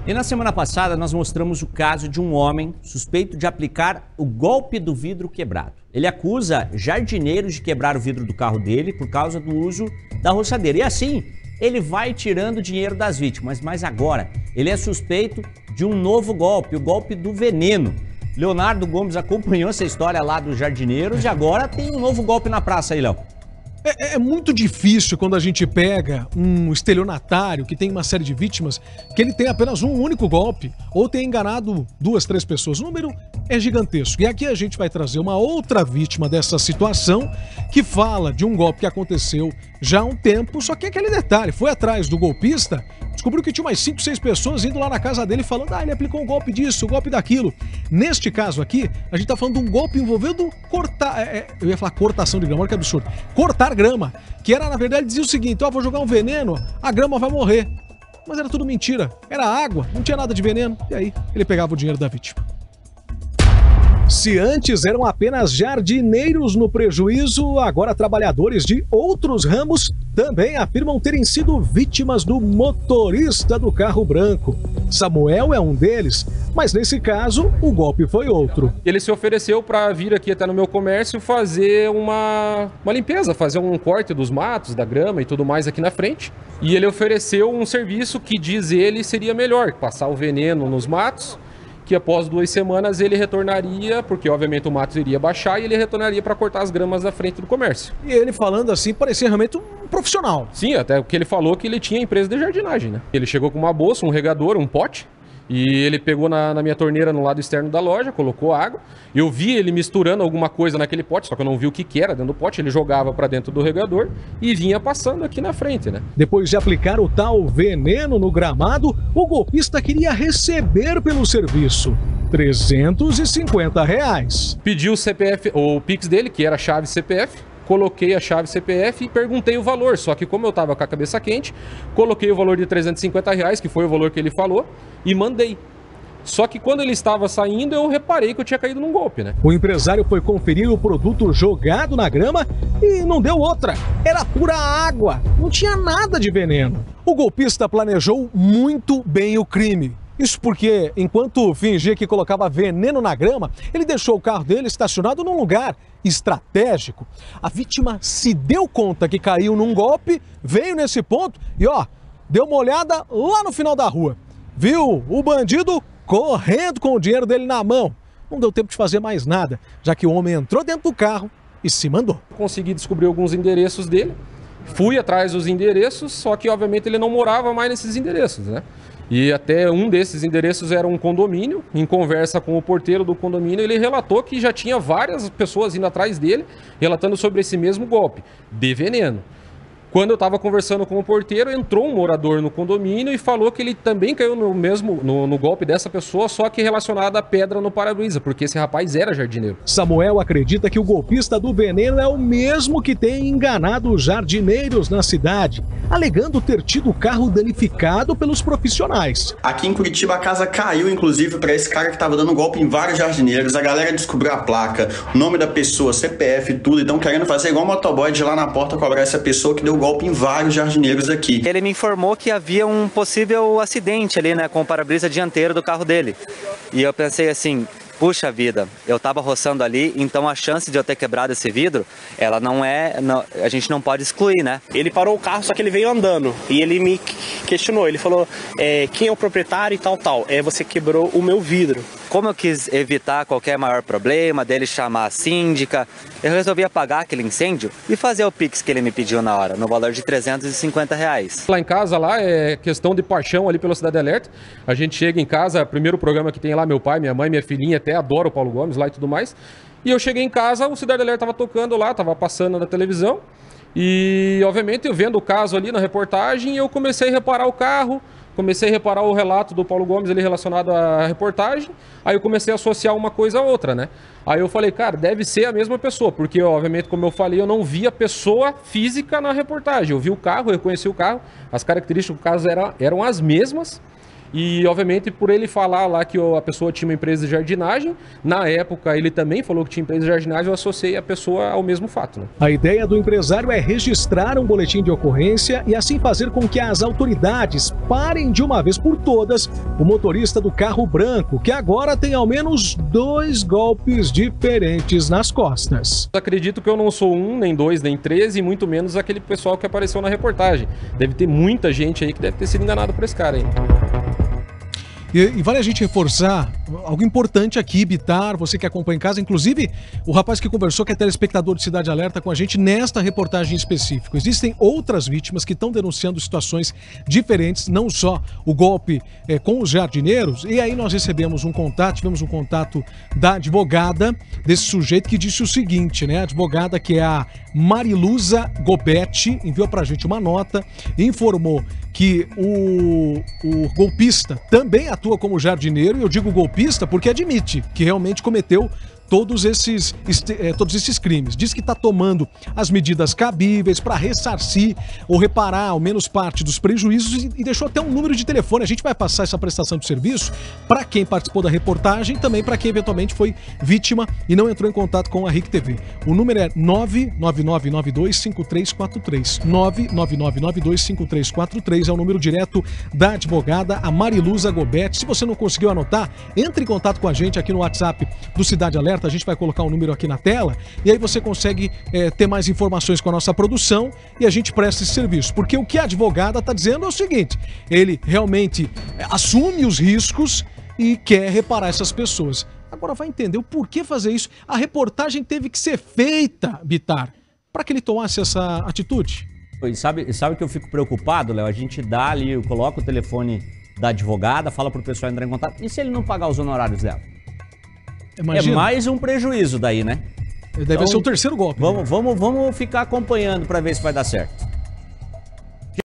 E na semana passada nós mostramos o caso de um homem suspeito de aplicar o golpe do vidro quebrado. Ele acusa jardineiros de quebrar o vidro do carro dele por causa do uso da roçadeira. E assim, ele vai tirando dinheiro das vítimas. Mas agora, ele é suspeito de um novo golpe, o golpe do veneno. Leonardo Gomes acompanhou essa história lá dos jardineiros e agora tem um novo golpe na praça aí, Léo. É muito difícil quando a gente pega um estelionatário que tem uma série de vítimas, que ele tem apenas um único golpe, ou tem enganado 2, 3 pessoas. O número é gigantesco. E aqui a gente vai trazer uma outra vítima dessa situação, que fala de um golpe que aconteceu já há um tempo, só que é aquele detalhe, foi atrás do golpista, descobriu que tinha umas 5, 6 pessoas indo lá na casa dele falando, ele aplicou um golpe disso, um golpe daquilo. Neste caso aqui, a gente tá falando de um golpe envolvendo eu ia falar cortação de grama, olha que absurdo. Cortar grama, que era, na verdade, dizia o seguinte, vou jogar um veneno, a grama vai morrer. Mas era tudo mentira, era água, não tinha nada de veneno. E aí, ele pegava o dinheiro da vítima. Se antes eram apenas jardineiros no prejuízo, agora trabalhadores de outros ramos também afirmam terem sido vítimas do motorista do carro branco. Samuel é um deles, mas nesse caso o golpe foi outro. Ele se ofereceu para vir aqui até no meu comércio fazer uma limpeza, fazer um corte dos matos, da grama e tudo mais aqui na frente. E ele ofereceu um serviço que, diz ele, seria melhor, passar o veneno nos matos, que após 2 semanas ele retornaria, porque obviamente o mato iria baixar, e ele retornaria para cortar as gramas da frente do comércio. E ele falando assim, parecia realmente um profissional. Sim, até porque ele falou que ele tinha empresa de jardinagem, né? Ele chegou com uma bolsa, um regador, um pote, e ele pegou na minha torneira no lado externo da loja, colocou água. Eu vi ele misturando alguma coisa naquele pote, só que eu não vi o que era dentro do pote. Ele jogava para dentro do regador e vinha passando aqui na frente, né? Depois de aplicar o tal veneno no gramado, o golpista queria receber pelo serviço R$350. Pediu o CPF, o Pix dele, que era a chave CPF. Coloquei a chave CPF e perguntei o valor, só que como eu tava com a cabeça quente, coloquei o valor de R$350, que foi o valor que ele falou, e mandei. Só que quando ele estava saindo, eu reparei que eu tinha caído num golpe, né? O empresário foi conferir o produto jogado na grama e não deu outra. Era pura água, não tinha nada de veneno. O golpista planejou muito bem o crime. Isso porque, enquanto fingia que colocava veneno na grama, ele deixou o carro dele estacionado num lugar estratégico. A vítima se deu conta que caiu num golpe, veio nesse ponto e, deu uma olhada lá no final da rua. Viu o bandido correndo com o dinheiro dele na mão. Não deu tempo de fazer mais nada, já que o homem entrou dentro do carro e se mandou. Consegui descobrir alguns endereços dele, fui atrás dos endereços, só que, obviamente, ele não morava mais nesses endereços, né? E até um desses endereços era um condomínio. Em conversa com o porteiro do condomínio, ele relatou que já tinha várias pessoas indo atrás dele, relatando sobre esse mesmo golpe de veneno. Quando eu estava conversando com o porteiro, entrou um morador no condomínio e falou que ele também caiu no golpe dessa pessoa, só que relacionado à pedra no para-brisa, porque esse rapaz era jardineiro. Samuel acredita que o golpista do veneno é o mesmo que tem enganado os jardineiros na cidade, alegando ter tido o carro danificado pelos profissionais. Aqui em Curitiba a casa caiu, inclusive, para esse cara que estava dando golpe em vários jardineiros. A galera descobriu a placa, o nome da pessoa, CPF e tudo, então querendo fazer igual o motoboy de ir lá na porta cobrar essa pessoa que deu golpe em vários jardineiros aqui. Ele me informou que havia um possível acidente ali, né, com o para-brisa dianteiro do carro dele. E eu pensei assim, puxa vida, eu tava roçando ali, então a chance de eu ter quebrado esse vidro, ela a gente não pode excluir, né? Ele parou o carro, só que ele veio andando, e ele me questionou, ele falou, quem é o proprietário e tal, você quebrou o meu vidro. Como eu quis evitar qualquer maior problema, dele chamar a síndica, eu resolvi apagar aquele incêndio e fazer o Pix que ele me pediu na hora, no valor de R$350. Lá em casa, lá é questão de paixão ali pela Cidade Alerta. A gente chega em casa, primeiro programa que tem lá, meu pai, minha mãe, minha filhinha, até adoro o Paulo Gomes lá e tudo mais. E eu cheguei em casa, o Cidade Alerta tava tocando lá, tava passando na televisão. E, obviamente, eu vendo o caso ali na reportagem, eu comecei a reparar o carro, comecei a reparar o relato do Paulo Gomes ali relacionado à reportagem, aí eu comecei a associar uma coisa a outra, né? Aí eu falei, cara, deve ser a mesma pessoa, porque, obviamente, como eu falei, eu não vi a pessoa física na reportagem. Eu vi o carro, eu reconheci o carro, as características do carro eram as mesmas, E, obviamente, por ele falar lá que a pessoa tinha uma empresa de jardinagem, na época ele também falou que tinha empresa de jardinagem, eu associei a pessoa ao mesmo fato, né? A ideia do empresário é registrar um boletim de ocorrência e assim fazer com que as autoridades parem de uma vez por todas o motorista do carro branco, que agora tem ao menos 2 golpes diferentes nas costas. Acredito que eu não sou 1, nem 2, nem 3, e muito menos aquele pessoal que apareceu na reportagem. Deve ter muita gente aí que deve ter sido enganado por esse cara aí. E vale a gente reforçar algo importante aqui, Bitar, você que acompanha em casa, inclusive o rapaz que conversou, que é telespectador de Cidade Alerta com a gente nesta reportagem específica. Existem outras vítimas que estão denunciando situações diferentes, não só o golpe com os jardineiros, e aí nós tivemos um contato da advogada desse sujeito que disse o seguinte, né? A advogada, que é a Mariluza Gobetti, enviou pra gente uma nota e informou que o golpista também atua como jardineiro, e eu digo golpista porque admite que realmente cometeu todos esses crimes. Diz que está tomando as medidas cabíveis para ressarcir ou reparar ao menos parte dos prejuízos e deixou até um número de telefone. A gente vai passar essa prestação de serviço para quem participou da reportagem e também para quem eventualmente foi vítima e não entrou em contato com a RIC TV. O número é 999925343. 999925343 é o número direto da advogada, a Mariluza Gobetti. Se você não conseguiu anotar, entre em contato com a gente aqui no WhatsApp do Cidade Alerta. A gente vai colocar um número aqui na tela e aí você consegue ter mais informações com a nossa produção e a gente presta esse serviço. Porque o que a advogada está dizendo é o seguinte: ele realmente assume os riscos e quer reparar essas pessoas. Agora vai entender o porquê fazer isso. A reportagem teve que ser feita, Bitar, para que ele tomasse essa atitude. E sabe que eu fico preocupado, Léo? A gente dá ali, eu coloco o telefone da advogada, fala pro pessoal entrar em contato. E se ele não pagar os honorários dela? Imagina. É mais um prejuízo daí, né? Deve ser o terceiro golpe. Vamos ficar acompanhando para ver se vai dar certo.